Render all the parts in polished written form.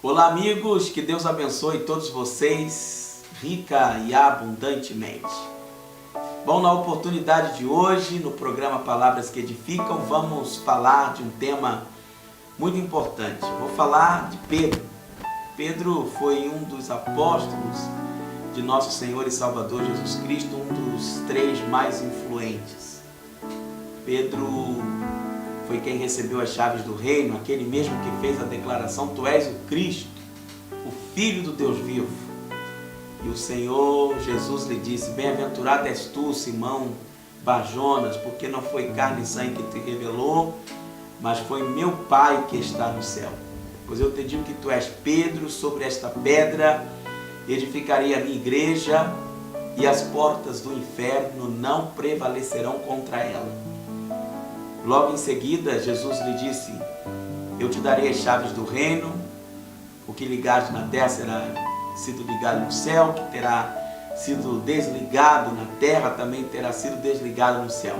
Olá, amigos, que Deus abençoe todos vocês rica e abundantemente. Bom, na oportunidade de hoje, no programa Palavras que Edificam, vamos falar de um tema muito importante. Vou falar de Pedro. Pedro foi um dos apóstolos de nosso Senhor e Salvador Jesus Cristo, um dos 3 mais influentes. Pedro foi quem recebeu as chaves do reino, aquele mesmo que fez a declaração: Tu és o Cristo, o Filho do Deus vivo. E o Senhor Jesus lhe disse: Bem-aventurado és tu, Simão Barjonas, porque não foi carne e sangue que te revelou, mas foi meu Pai que está no céu. Pois eu te digo que tu és Pedro, sobre esta pedra edificarei a minha igreja, e as portas do inferno não prevalecerão contra ela. Logo em seguida, Jesus lhe disse: Eu te darei as chaves do reino, o que ligares na terra será sido ligado no céu, o que terá sido desligado na terra também terá sido desligado no céu.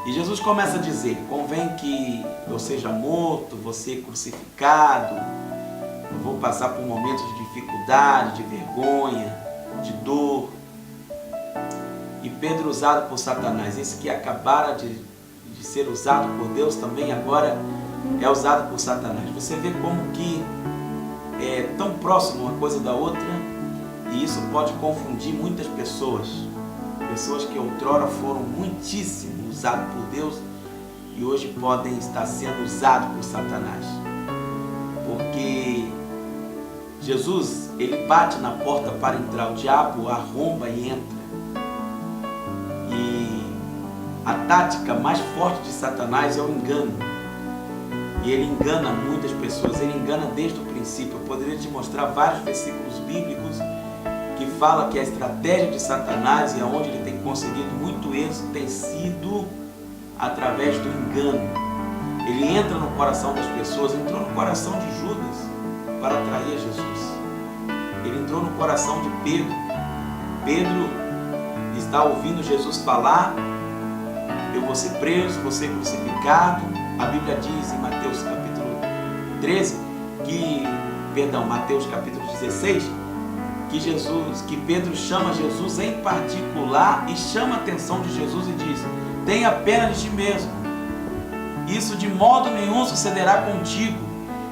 E Jesus começa a dizer: convém que eu seja morto, vou ser crucificado, eu vou passar por momentos de dificuldade, de vergonha, de dor. E Pedro, usado por Satanás, esse que acabara de ser usado por Deus, também agora é usado por Satanás. Você vê como que é tão próximo uma coisa da outra, e isso pode confundir muitas pessoas. Pessoas que outrora foram muitíssimo usadas por Deus e hoje podem estar sendo usados por Satanás. Porque Jesus, ele bate na porta para entrar, o diabo arromba e entra. E a tática mais forte de Satanás é o engano. E ele engana muitas pessoas, ele engana desde o princípio. Eu poderia te mostrar vários versículos bíblicos que falam que a estratégia de Satanás e aonde ele tem conseguido muito êxito tem sido através do engano. Ele entra no coração das pessoas, entrou no coração de Judas para atrair Jesus. Ele entrou no coração de Pedro. Pedro está ouvindo Jesus falar: eu vou ser preso, vou ser crucificado. A Bíblia diz em Mateus capítulo 13, Mateus capítulo 16, que Pedro chama Jesus em particular e chama a atenção de Jesus e diz: tenha pena de ti mesmo, isso de modo nenhum sucederá contigo.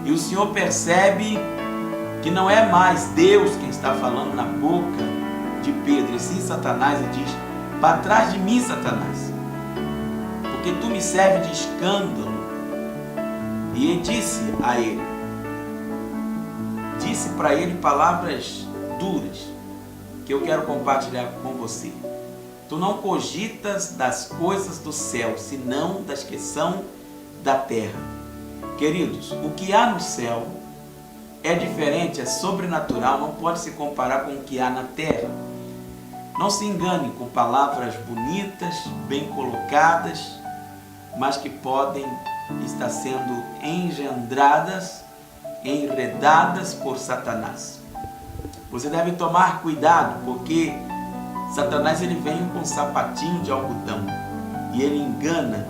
E o Senhor percebe que não é mais Deus quem está falando na boca de Pedro, e sim Satanás, e diz: para trás de mim, Satanás, porque tu me serves de escândalo. E ele disse para ele palavras duras, que eu quero compartilhar com você. Tu não cogitas das coisas do céu, senão das que são da terra. Queridos, o que há no céu é diferente, é sobrenatural, não pode se comparar com o que há na terra. Não se engane com palavras bonitas, bem colocadas, mas que podem estar sendo engendradas, enredadas por Satanás. Você deve tomar cuidado, porque Satanás ele vem com um sapatinho de algodão e ele engana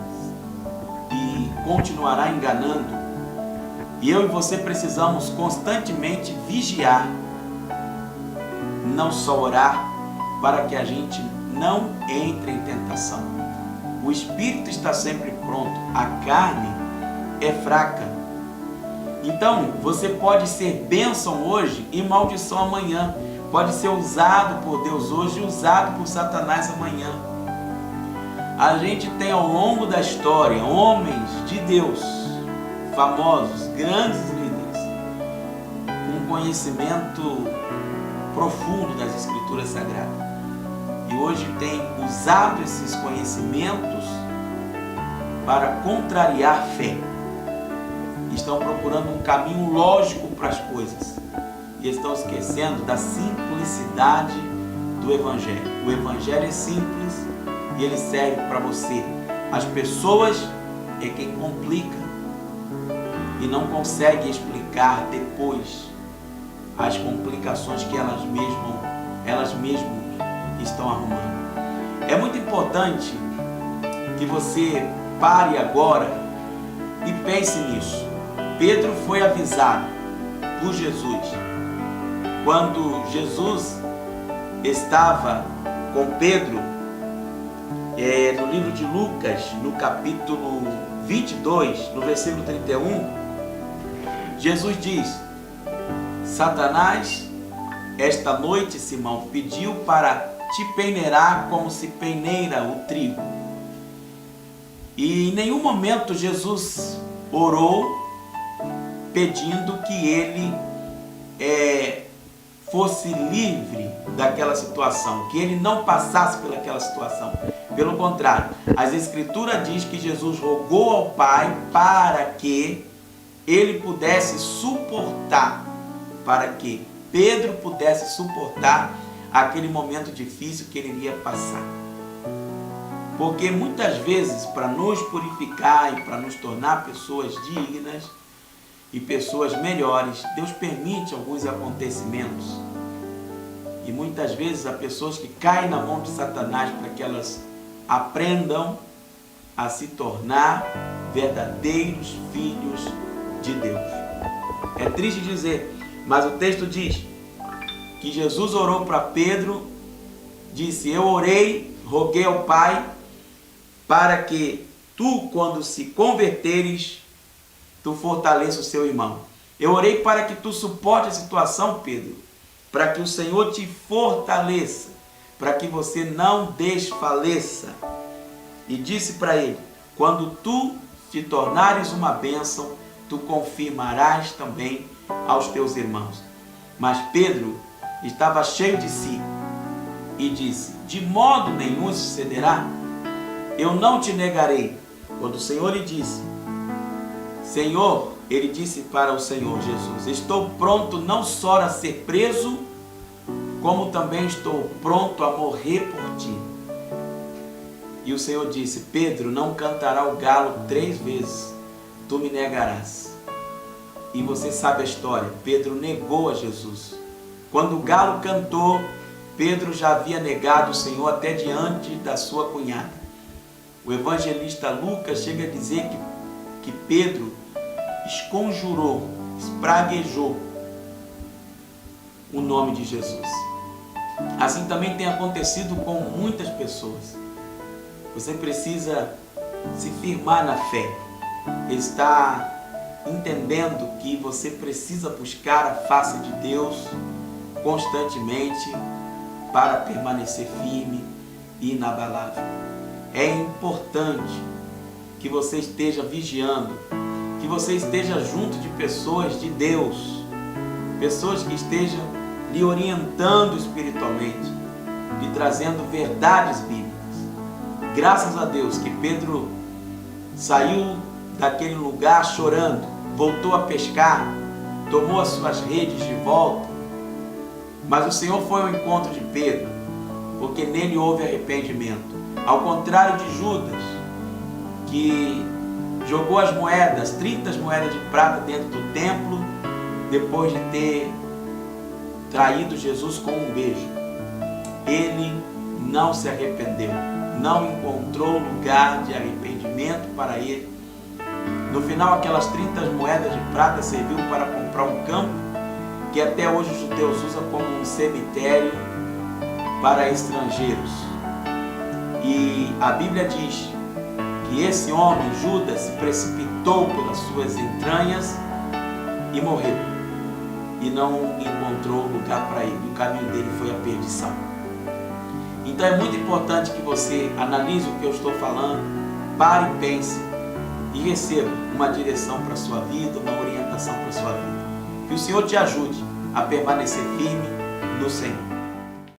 e continuará enganando. E eu e você precisamos constantemente vigiar, não só orar, para que a gente não entre em tentação. O espírito está sempre pronto, a carne é fraca. Então, você pode ser bênção hoje e maldição amanhã. Pode ser usado por Deus hoje e usado por Satanás amanhã. A gente tem ao longo da história homens de Deus, famosos, grandes líderes, com conhecimento profundo das Escrituras Sagradas. E hoje tem usado esses conhecimentos para contrariar a fé. Estão procurando um caminho lógico para as coisas e estão esquecendo da simplicidade do Evangelho. O Evangelho é simples e ele serve para você. As pessoas é quem complica e não consegue explicar depois as complicações que elas mesmas estão arrumando. É muito importante que você pare agora e pense nisso. Pedro foi avisado do Jesus. Quando Jesus estava com Pedro, no livro de Lucas, no capítulo 22, no versículo 31, Jesus diz: Satanás, esta noite, Simão, pediu para te peneirar como se peneira o trigo. E em nenhum momento Jesus orou pedindo que ele fosse livre daquela situação, que ele não passasse pelaquela situação. Pelo contrário, as Escrituras diz que Jesus rogou ao Pai para que ele pudesse suportar, para que Pedro pudesse suportar aquele momento difícil que ele iria passar. Porque muitas vezes, para nos purificar e para nos tornar pessoas dignas e pessoas melhores, Deus permite alguns acontecimentos. E muitas vezes há pessoas que caem na mão de Satanás para que elas aprendam a se tornar verdadeiros filhos de Deus. É triste dizer, mas o texto diz que Jesus orou para Pedro, disse: eu orei, roguei ao Pai para que tu, quando se converteres, tu fortaleça o seu irmão. Eu orei para que tu suporte a situação, Pedro, para que o Senhor te fortaleça, para que você não desfaleça. E disse para ele: quando tu te tornares uma bênção, tu confirmarás também aos teus irmãos. Mas Pedro estava cheio de si e disse: de modo nenhum sucederá, eu não te negarei. Quando o Senhor lhe disse: Senhor, ele disse para o Senhor Jesus: estou pronto não só a ser preso, como também estou pronto a morrer por ti. E o Senhor disse: Pedro, não cantará o galo 3 vezes, tu me negarás. E você sabe a história, Pedro negou a Jesus. Quando o galo cantou, Pedro já havia negado o Senhor até diante da sua cunhada. O evangelista Lucas chega a dizer que Pedro esconjurou, espraguejou o nome de Jesus. Assim também tem acontecido com muitas pessoas. Você precisa se firmar na fé, estar entendendo que você precisa buscar a face de Deus constantemente para permanecer firme e inabalável. É importante que você esteja vigiando, que você esteja junto de pessoas de Deus, pessoas que estejam lhe orientando espiritualmente, lhe trazendo verdades bíblicas. Graças a Deus que Pedro saiu daquele lugar chorando, voltou a pescar, tomou as suas redes de volta, mas o Senhor foi ao encontro de Pedro, porque nele houve arrependimento. Ao contrário de Judas, que jogou as moedas, 30 moedas de prata dentro do templo, depois de ter traído Jesus com um beijo. Ele não se arrependeu, não encontrou lugar de arrependimento para ele. No final, aquelas 30 moedas de prata serviu para comprar um campo, que até hoje os judeus usam como um cemitério para estrangeiros. E a Bíblia diz que esse homem, Judas, se precipitou pelas suas entranhas e morreu. E não encontrou lugar para ele. O caminho dele foi a perdição. Então é muito importante que você analise o que eu estou falando, pare e pense e receba uma direção para a sua vida, uma orientação para a sua vida. Que o Senhor te ajude a permanecer firme no Senhor.